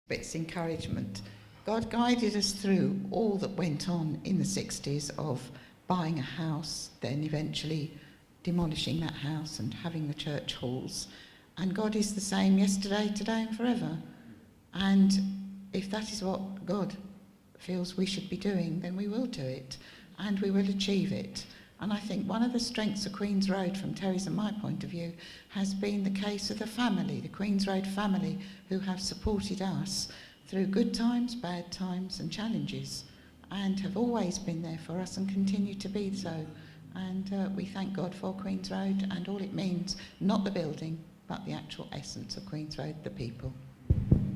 It's encouragement. God guided us through all that went on in the 60s of buying a house, then eventually demolishing that house and having the church halls. And God is the same yesterday, today and forever. And if that is what God feels we should be doing, then we will do it and we will achieve it. And I think one of the strengths of Queen's Road, from Terry's and my point of view, has been the case of the family, the Queen's Road family, who have supported us through good times, bad times and challenges, and have always been there for us and continue to be so. And we thank God for Queen's Road and all it means, not the building, but the actual essence of Queen's Road, the people.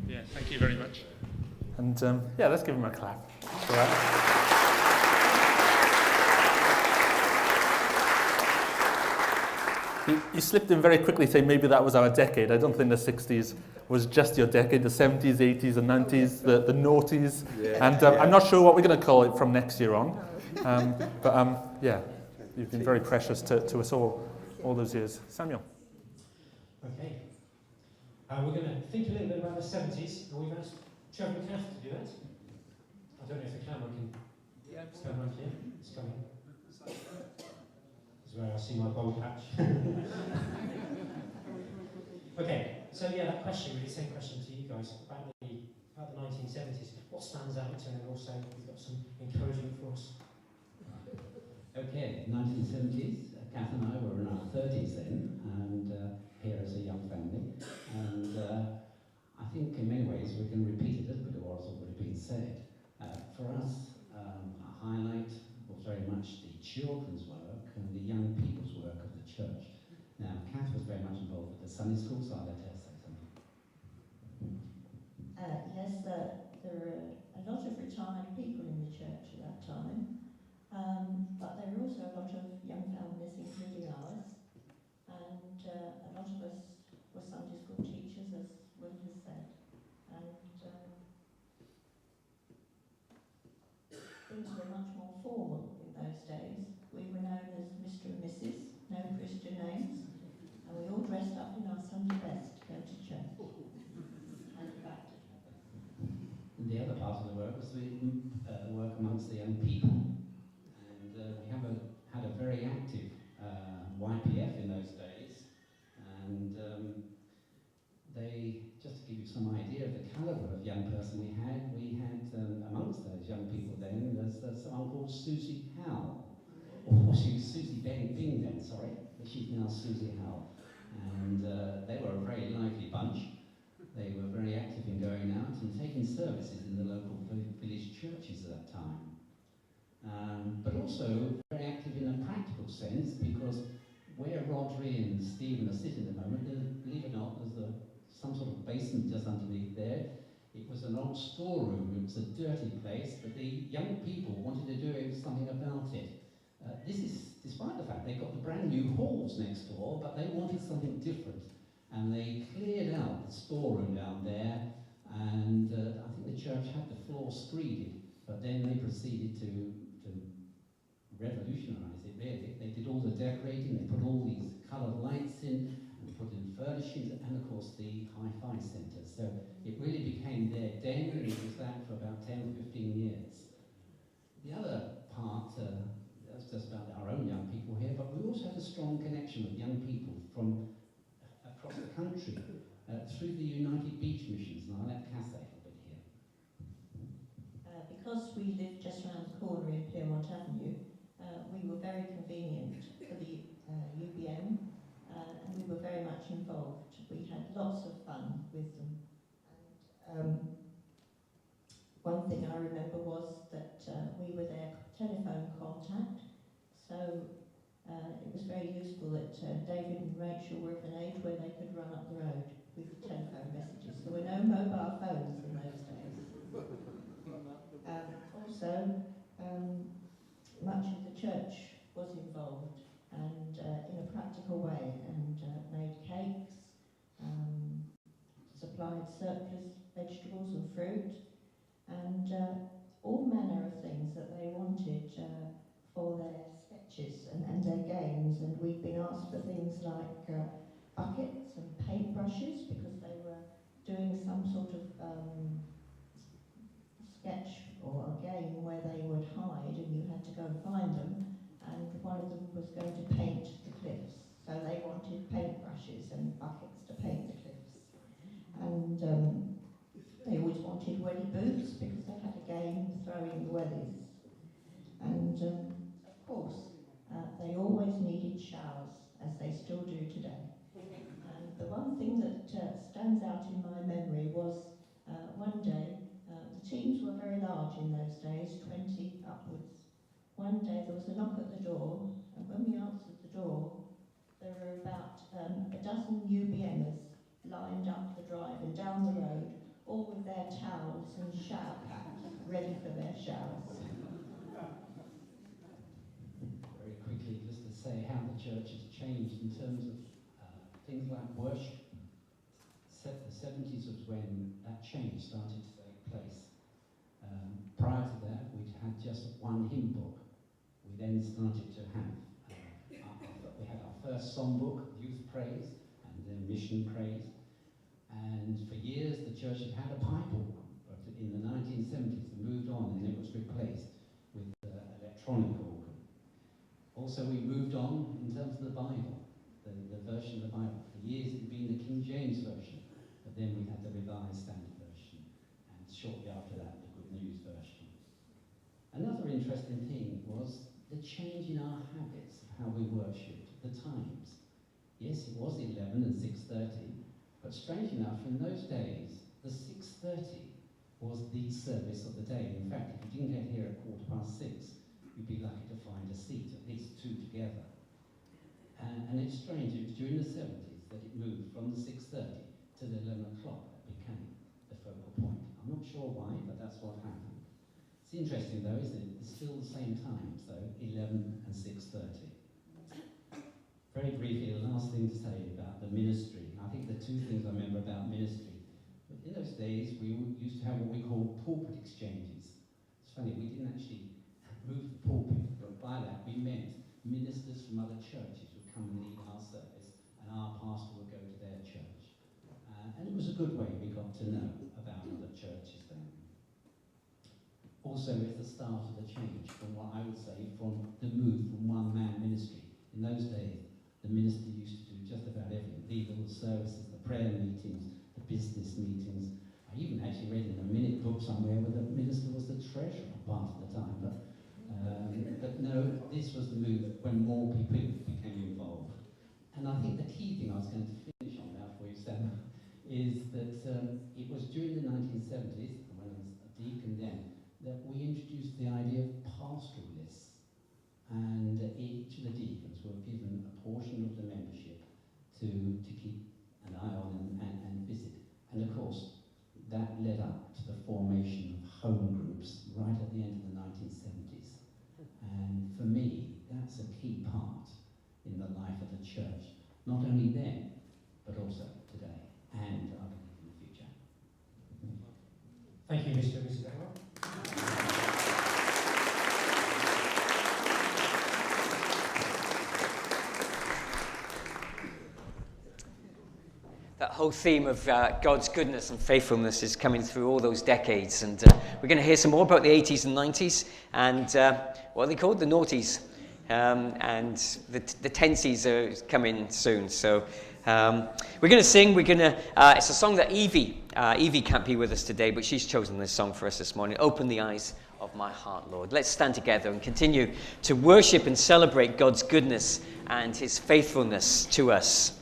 Yeah, thank you very much. And let's give him a clap for that. You slipped in very quickly saying maybe that was our decade. I don't think the 60s was just your decade, the 70s, 80s and 90s, the noughties. Yeah, and I'm not sure what we're going to call it from next year on. You've been very precious to us all those years. Samuel. Okay. We're going to think a little bit about the 70s, and we've asked Trevor and Kath to do that. I don't know if the camera can turn around here. It's coming. Where I see my bowl patch. Okay, so that question, really, same question to you guys about the 1970s. What stands out, and also we've got some encouragement for us. Okay, 1970s. Kath and I were in our 30s then, and here as a young family. And I think in many ways we can repeat a little bit of what's already been said. For us, a highlight was very much the children's work and the young people's work of the church. Now, Kath was very much involved with the Sunday school, so I'll let her say something. Yes, there were a lot of retired people in the church at that time, but there were also a lot of young families, including ours, and a lot of us were Sunday school teachers, as Will has said, and things were much more formal in those days. We were known as Mr. and Mrs., no Christian names, and we all dressed up in our Sunday best to go to church and back to church. And the other part of the work was the work amongst the young people. And we had a very active YPF in those days, and just to give you some idea of the calibre of young person we had amongst those young people then, there's someone called Susie Howell. Or she was Susie Bing then, sorry, but she's now Susie Howell. And they were a very lively bunch. They were very active in going out and taking services in the local village churches at that time. But also very active in a practical sense, because where Rodri and Stephen are sitting at the moment, believe it or not, there's some sort of basement just underneath there. It was an old storeroom. It was a dirty place, but the young people wanted to do something about it. This is despite the fact they got the brand new halls next door, but they wanted something different. And they cleared out the storeroom down there, and I think the church had the floor screeded, but then they proceeded to revolutionise it, really. They did all the decorating, they put all these coloured lights in, and put in furnishings, and of course the hi-fi centre. So it really became their den, and it was that for about 10 or 15 years. The other part, that's just about our own young people here, but we also had a strong connection with young people from across the country through the United Beach Missions, and I'll let Kath say a little bit here. Because we lived just around the corner in Piermont Avenue, we were very convenient for the UBM, and we were very much involved. We had lots of fun with them. And one thing I remember was that we were their telephone contact, so it was very useful that David and Rachel were of an age where they could run up the road with telephone messages. There were no mobile phones in those days. Also, much of the church was involved, and in a practical way, and made cakes, supplied surplus vegetables and fruit, and all manner of things that they wanted for their sketches and their games. And we've been asked for things like buckets and paintbrushes, because they were doing some sort of They always wanted welly boots because they had a game throwing the wellies. And of course, they always needed showers, as they still do today. And the one thing that stands out in my memory was one day, the teams were very large in those days, 20 upwards. One day there was a knock at the door, and when we answered the door, there were about a dozen UBMers lined up the drive and down the road, all with their towels and shower caps ready for their showers. Very quickly, just to say how the church has changed in terms of things like worship. The 70s was when that change started to take place. Prior to that, we'd had just one hymn book. We then started to have, we had our first songbook, Youth Praise, and then Mission Praise. And for years, the church had a pipe organ, but in the 1970s, it moved on and it was replaced with electronic organ. Also, we moved on in terms of the Bible, the version of the Bible. For years, it had been the King James Version, but then we had the Revised Standard Version, and shortly after that, the Good News Version. Another interesting thing was the change in our habits of how we worshipped, the times. Yes, it was 11 and 6:30, but strange enough, in those days, the 6:30 was the service of the day. In fact, if you didn't get here at 6:15, you'd be lucky to find a seat, at least two together. And it's strange, it was during the 70s that it moved from the 6:30 to the 11 o'clock that became the focal point. I'm not sure why, but that's what happened. It's interesting though, isn't it? It's still the same times though, 11 and 6:30. Very briefly, the last thing to say about the ministry. I think the two things I remember about ministry. In those days, we used to have what we called pulpit exchanges. It's funny, we didn't actually move the pulpit, but by that we meant ministers from other churches would come and lead our service, and our pastor would go to their church. And it was a good way we got to know about other churches then. Also, it's the start of the change from what I would say from the move from one-man ministry. In those days, the minister used to do just about everything. Legal services, the prayer meetings, the business meetings. I even actually read in a minute book somewhere where the minister was the treasurer part of the time. But no, this was the move when more people became involved. And I think the key thing I was going to finish on now for you, Sam, is that it was during the 1970s, when I was a deacon then, that we introduced the idea of pastoral lists. And each of the deacons were given a portion of the membership to keep an eye on and visit. And of course, that led up to the formation of home groups right at the end of the 1970s. And for me, that's a key part in the life of the church, not only then, but also today, and I believe in the future. Thank you, Mr. and Mrs. Atwell. That whole theme of God's goodness and faithfulness is coming through all those decades. And we're going to hear some more about the 80s and 90s and what are they called? The noughties. And the tensies are coming soon. So we're going to sing. It's a song that Evie can't be with us today, but she's chosen this song for us this morning. Open the eyes of my heart, Lord. Let's stand together and continue to worship and celebrate God's goodness and his faithfulness to us.